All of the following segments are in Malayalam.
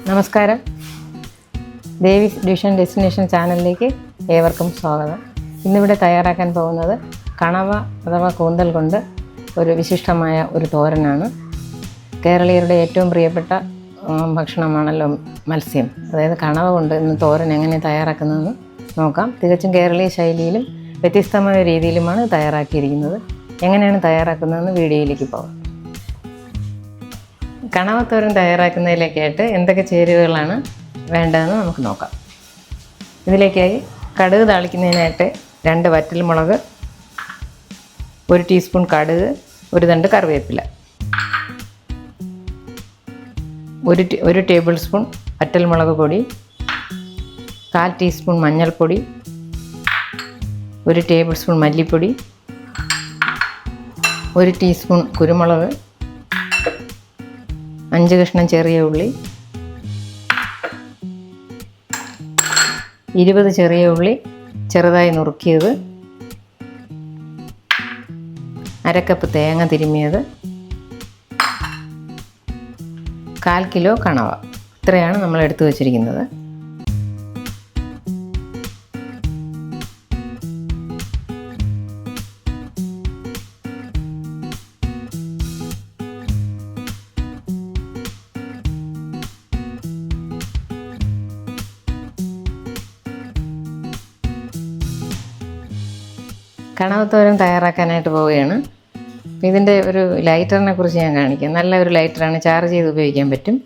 നമസ്കാരം. ദേവീസ് ഡിഷ് ആൻഡ് ഡെസ്റ്റിനേഷൻ ചാനലിലേക്ക് ഏവർക്കും സ്വാഗതം. ഇന്നിവിടെ തയ്യാറാക്കാൻ പോകുന്നത് കണവ അഥവാ കൂന്തൽ കൊണ്ട് ഒരു വിശിഷ്ടമായ ഒരു തോരനാണ്. കേരളീയരുടെ ഏറ്റവും പ്രിയപ്പെട്ട ഭക്ഷണമാണല്ലോ മത്സ്യം. അതായത് കണവ കൊണ്ട് ഇന്ന് തോരൻ എങ്ങനെ തയ്യാറാക്കുന്നതെന്ന് നോക്കാം. തികച്ചും കേരളീയ ശൈലിയിലും വ്യത്യസ്തമായ രീതിയിലുമാണ് തയ്യാറാക്കിയിരിക്കുന്നത്. എങ്ങനെയാണ് തയ്യാറാക്കുന്നതെന്ന് വീഡിയോയിലേക്ക് പോകാം. കണവത്തോരൻ തയ്യാറാക്കുന്നതിലേക്കായിട്ട് എന്തൊക്കെ ചേരുവകളാണ് വേണ്ടതെന്ന് നമുക്ക് നോക്കാം. ഇതിലേക്കായി കടുക് താളിക്കുന്നതിനായിട്ട് 2 വറ്റൽമുളക്, 1 ടീസ്പൂൺ കടുക്, 1 തണ്ട് കറിവേപ്പില, 1 ടേബിൾ സ്പൂൺ വറ്റൽമുളക് പൊടി, 1/4 ടീസ്പൂൺ മഞ്ഞൾപ്പൊടി, 1 ടേബിൾ സ്പൂൺ മല്ലിപ്പൊടി, 1 ടീസ്പൂൺ കുരുമുളക്, 5 കഷ്ണം ചെറിയ ഉള്ളി, 20 ചെറിയ ഉള്ളി ചെറുതായി നുറുക്കിയത്, 1/2 കപ്പ് തേങ്ങ തിരുമ്മിയത്, 1/4 കിലോ കണവ. ഇത്രയാണ് നമ്മൾ എടുത്തു വച്ചിരിക്കുന്നത്. കണവത്തോരൻ തയ്യാറാക്കാനായിട്ട് പോവുകയാണ്. ഇതിൻ്റെ ഒരു ലൈറ്ററിനെ കുറിച്ച് ഞാൻ കാണിക്കാം. നല്ല ഒരു ലൈറ്ററാണ്, ചാർജ് ചെയ്ത് ഉപയോഗിക്കാൻ പറ്റും.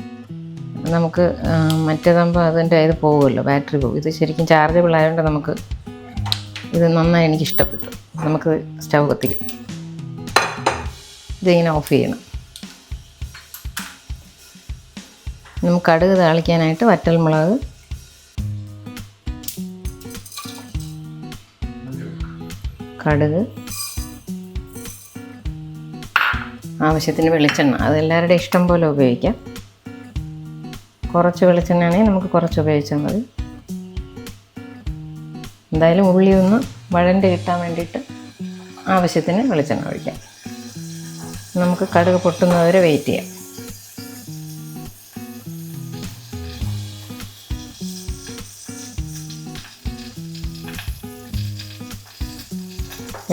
നമുക്ക് മറ്റേതാകുമ്പോൾ അതിൻ്റെ ഇത് പോകുമല്ലോ, ബാറ്ററി പോകും. ഇത് ശരിക്കും ചാർജബിൾ ആയതുകൊണ്ട് നമുക്ക് ഇത് നന്നായി എനിക്കിഷ്ടപ്പെട്ടു. നമുക്ക് സ്റ്റൗ കത്തിക്കും. ഇതിങ്ങനെ ഓഫ് ചെയ്യണം. നമുക്ക് കടുക് താളിക്കാനായിട്ട് വറ്റൽമുളക്, കടുക്, ആവശ്യത്തിന് വെളിച്ചെണ്ണ. അതെല്ലാവരുടെ ഇഷ്ടം പോലെ ഉപയോഗിക്കാം. കുറച്ച് വെളിച്ചെണ്ണയാണെങ്കിൽ നമുക്ക് കുറച്ച് ഉപയോഗിച്ചാൽ മതി. എന്തായാലും ഉള്ളി ഒന്ന് വഴണ്ട് കിട്ടാൻ വേണ്ടിയിട്ട് ആവശ്യത്തിന് വെളിച്ചെണ്ണ ഒഴിക്കാം. നമുക്ക് കടുക് പൊട്ടുന്നവരെ വെയിറ്റ് ചെയ്യാം.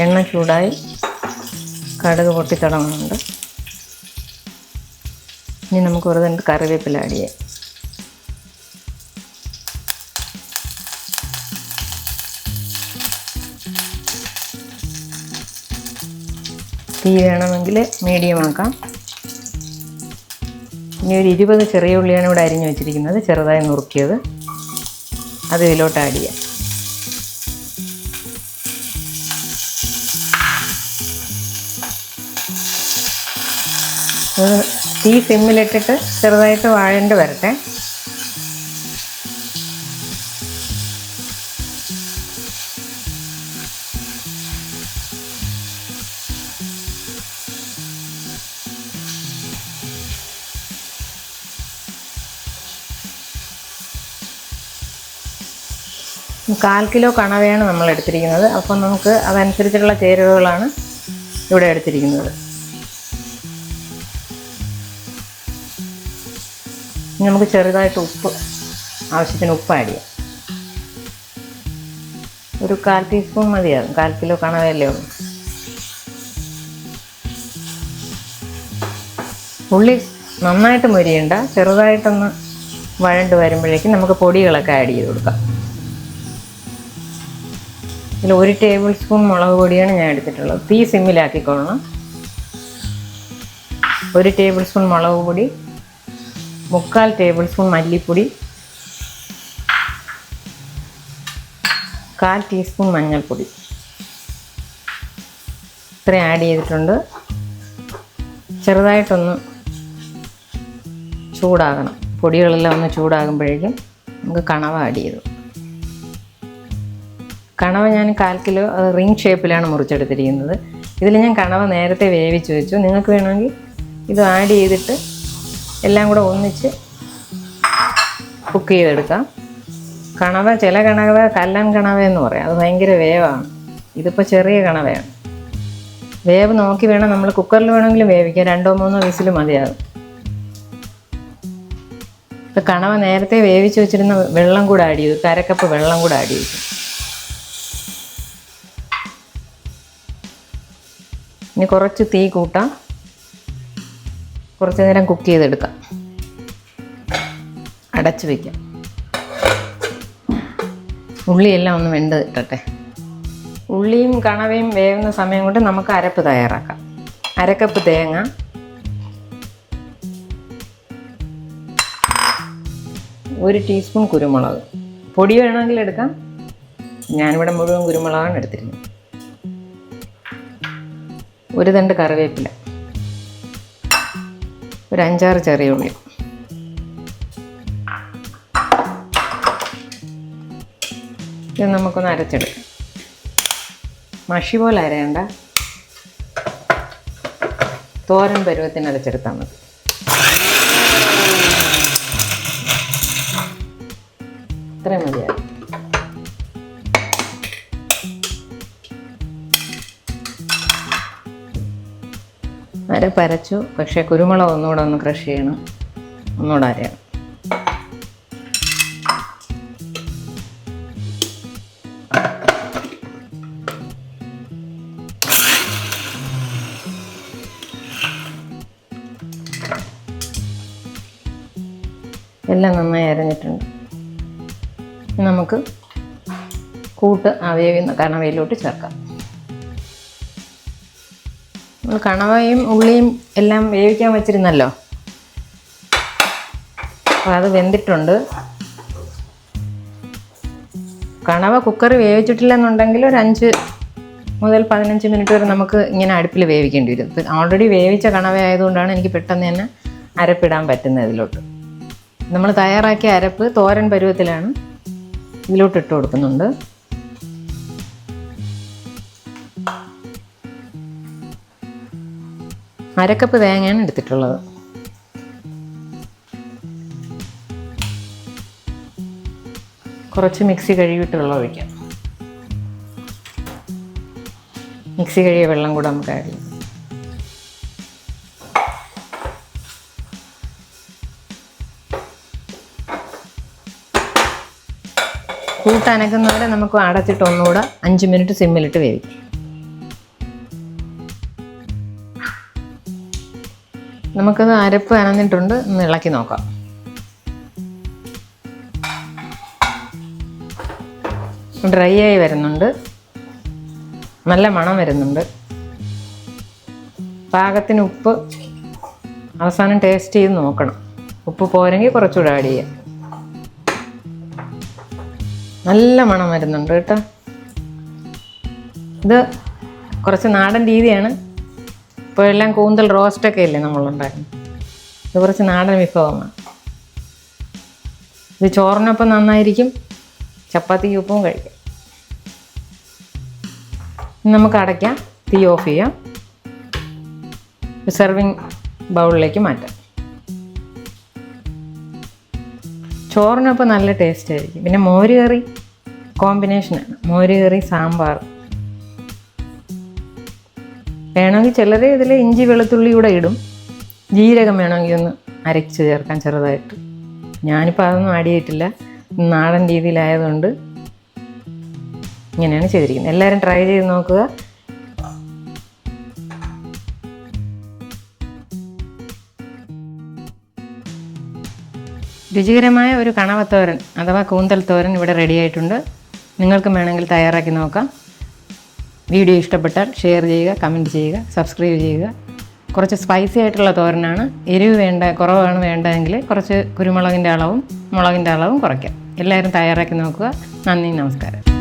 എണ്ണ ചൂടായി കടുക് പൊട്ടിത്തുടങ്ങുന്നുണ്ട്. ഇനി നമുക്ക് 1 തണ്ട് കറിവേപ്പില ആഡ് ചെയ്യാം. തീ വേണമെങ്കിൽ മീഡിയം ആക്കാം. ഇനി ഒരു 20 ചെറിയ ഉള്ളിയാണ് ഇവിടെ അരിഞ്ഞു വെച്ചിരിക്കുന്നത്, ചെറുതായി നുറുക്കിയത്. അത് ഇതിലോട്ട് ആഡ് ചെയ്യാം. തീ സിമ്മിലിട്ടിട്ട് ചെറുതായിട്ട് വഴണ്ട് വരട്ടെ. കാൽ കിലോ കണവയാണ് നമ്മൾ എടുത്തിരിക്കുന്നത്. അപ്പം നമുക്ക് അതനുസരിച്ചുള്ള ചേരുവകളാണ് ഇവിടെ എടുത്തിരിക്കുന്നത്. ഇനി നമുക്ക് ചെറുതായിട്ട് ആവശ്യത്തിന് ഉപ്പ് ആഡ് ചെയ്യാം. ഒരു 1/4 ടീസ്പൂൺ മതിയാകും. 1/4 കിലോ കണവയല്ലേ ഉള്ളൂ. ഉള്ളി നന്നായിട്ട് മൊരിയണ്ട, ചെറുതായിട്ടൊന്ന് വഴണ്ട് വരുമ്പോഴേക്കും നമുക്ക് പൊടികളൊക്കെ ആഡ് ചെയ്ത് കൊടുക്കാം. ഇതിൽ 1 ടേബിൾ സ്പൂൺ മുളക് പൊടിയാണ് ഞാൻ എടുത്തിട്ടുള്ളത്. തീ സിമ്മിലാക്കിക്കൊള്ളണം. 1 ടേബിൾ സ്പൂൺ മുളക് പൊടി, 1/4 ടേബിൾ സ്പൂൺ മല്ലിപ്പൊടി, 1/4 ടീസ്പൂൺ മഞ്ഞൾപ്പൊടി. ഇത്രയും ആഡ് ചെയ്തിട്ടുണ്ട്. ചെറുതായിട്ടൊന്ന് ചൂടാകണം. പൊടികളെല്ലാം ഒന്ന് ചൂടാകുമ്പോഴേക്കും നമുക്ക് കണവ ആഡ് ചെയ്തു. കണവ ഞാൻ 1/4 കിലോ റിംഗ് ഷേപ്പിലാണ് മുറിച്ചെടുത്തിരിക്കുന്നത്. ഇതിൽ ഞാൻ കണവ നേരത്തെ വേവിച്ച് വെച്ചു. നിങ്ങൾക്ക് വേണമെങ്കിൽ ഇത് ആഡ് ചെയ്തിട്ട് എല്ലാം കൂടെ ഒന്നിച്ച് കുക്ക് ചെയ്തെടുക്കാം. കണവ, ചില കണവ കല്ലൻ കണവ എന്ന് പറയും, അത് ഭയങ്കര വേവാണ്. ഇതിപ്പോൾ ചെറിയ കണവയാണ്. വേവ് നോക്കി വേണം, നമ്മൾ കുക്കറിൽ വേണമെങ്കിലും വേവിക്കാം. 2-3 വിസിൽ മതിയാകും. ഇത് കണവ നേരത്തെ വേവിച്ച് വെച്ചിരുന്ന വെള്ളം കൂടെ ആഡ് ചെയ്തു, 1/2 കപ്പ് വെള്ളം കൂടെ ആഡ് ചെയ്തു. ഇനി കുറച്ച് തീ കൂട്ടാം, കുറച്ച് നേരം കുക്ക് ചെയ്തെടുക്കാം. അടച്ച് വയ്ക്കാം. ഉള്ളിയെല്ലാം ഒന്ന് വെന്ത് ഇട്ടട്ടെ. ഉള്ളിയും കണവയും വേവുന്ന സമയം കൊണ്ട് നമുക്ക് അരപ്പ് തയ്യാറാക്കാം. 1/2 കപ്പ് തേങ്ങ, 1 ടീസ്പൂൺ കുരുമുളക് പൊടി വേണമെങ്കിൽ എടുക്കാം. ഞാനിവിടെ മുഴുവൻ കുരുമുളകാണ് എടുത്തിരുന്നത്. 1 തണ്ട് കറിവേപ്പില, ഒരു 5-6 ചെറിയ ഉള്ളി. ഇത് നമുക്കൊന്ന് അരച്ചെടുക്കാം. മഷി പോലെ അരയണ്ട, തോരൻ പരുവത്തിന് അരച്ചെടുത്താൽ മതി. ഇത്രയും മതിയാകും. അരപ്പരച്ചു, പക്ഷേ കുരുമുളക് ഒന്നുകൂടെ ഒന്ന് ക്രഷ് ചെയ്യണം, ഒന്നുകൂടെ അരയണം. എല്ലാം നന്നായി അരഞ്ഞിട്ടുണ്ട്. നമുക്ക് കൂട്ട് വേവുന്ന കണവയിലോട്ട് ചേർക്കാം. നമ്മൾ കണവയും ഉള്ളിയും എല്ലാം വേവിക്കാൻ വെച്ചിരുന്നല്ലോ, അപ്പോൾ അത് വെന്തിട്ടുണ്ട്. കണവ കുക്കർ വേവിച്ചിട്ടില്ലെന്നുണ്ടെങ്കിൽ ഒരു 5 മുതൽ 15 മിനിറ്റ് വരെ നമുക്ക് ഇങ്ങനെ അടുപ്പിൽ വേവിക്കേണ്ടി വരും. ഇപ്പം ഓൾറെഡി വേവിച്ച കണവ ആയതുകൊണ്ടാണ് എനിക്ക് പെട്ടെന്ന് തന്നെ അരപ്പിടാൻ പറ്റുന്നത്. ഇതിലോട്ട് നമ്മൾ തയ്യാറാക്കിയ അരപ്പ് തോരൻ പരുവത്തിലാണ്, ഇതിലോട്ട് ഇട്ട് കൊടുക്കുന്നുണ്ട്. അരക്കപ്പ് തേങ്ങയാണ് എടുത്തിട്ടുള്ളത്. കുറച്ച് മിക്സി കഴുകിയിട്ട് വെള്ളം ഒഴിക്കാം. മിക്സി കഴുകിയ വെള്ളം കൂടെ നമുക്ക് ആഡ് ചെയ്യാം. കൂട്ടനക്കുന്നവരെ നമുക്ക് അടച്ചിട്ട് ഒന്നുകൂടെ 5 മിനിറ്റ് സിമ്മിലിട്ട് വേവിക്കാം. നമുക്കത് അരപ്പ് അനന്നിട്ടുണ്ട്, ഒന്ന് ഇളക്കി നോക്കാം. ഡ്രൈ ആയി വരുന്നുണ്ട്, നല്ല മണം വരുന്നുണ്ട്. പാകത്തിന് ഉപ്പ് അവസാനം ടേസ്റ്റ് ചെയ്ത് നോക്കണം. ഉപ്പ് പോരെങ്കിൽ കുറച്ചുകൂടെ ആഡ് ചെയ്യാം. നല്ല മണം വരുന്നുണ്ട് കേട്ടോ. ഇത് കുറച്ച് നാടൻ രീതിയാണ്. ഇപ്പോൾ എല്ലാം കൂന്തൽ റോസ്റ്റൊക്കെ അല്ലേ നമ്മളുണ്ടാക്കുന്നത്. ഇത് കുറച്ച് നാടൻ വിഭവമാണ്. ഇത് ചോറിനൊപ്പം നന്നായിരിക്കും, ചപ്പാത്തിക്ക് ഒപ്പവും കഴിക്കാം. നമുക്ക് അടയ്ക്കാം, തീ ഓഫ് ചെയ്യാം, സെർവിങ് ബൗളിലേക്ക് മാറ്റാം. ചോറിനൊപ്പം നല്ല ടേസ്റ്റ് ആയിരിക്കും. പിന്നെ മോരുകറി കോമ്പിനേഷനാണ്, മോരുകറി സാമ്പാർ. വേണമെങ്കിൽ ചിലർ ഇതിൽ ഇഞ്ചി വെളുത്തുള്ളി കൂടെ ഇടും, ജീരകം വേണമെങ്കിൽ ഒന്ന് അരച്ച് ചേർക്കാൻ ചെറുതായിട്ട്. ഞാനിപ്പോൾ അതൊന്നും ആഡ് ചെയ്തിട്ടില്ല, നാടൻ രീതിയിലായതുകൊണ്ട് ഇങ്ങനെയാണ് ചെയ്തിരിക്കുന്നത്. എല്ലാവരും ട്രൈ ചെയ്ത് നോക്കുക. രുചികരമായ ഒരു കണവത്തോരൻ അഥവാ കൂന്തൽ തോരൻ ഇവിടെ റെഡി ആയിട്ടുണ്ട്. നിങ്ങൾക്കും വേണമെങ്കിൽ തയ്യാറാക്കി നോക്കാം. വീഡിയോ ഇഷ്ടപ്പെട്ടാൽ ഷെയർ ചെയ്യുക, കമൻറ്റ് ചെയ്യുക, സബ്സ്ക്രൈബ് ചെയ്യുക. കുറച്ച് സ്പൈസി ആയിട്ടുള്ള തോരനാണ്. എരിവ് കുറവാണ് വേണ്ടതെങ്കിൽ കുറച്ച് കുരുമുളകിൻ്റെ അളവും മുളകിൻ്റെ അളവും കുറയ്ക്കാം. എല്ലാവരും തയ്യാറാക്കി നോക്കുക. നന്ദി, നമസ്കാരം.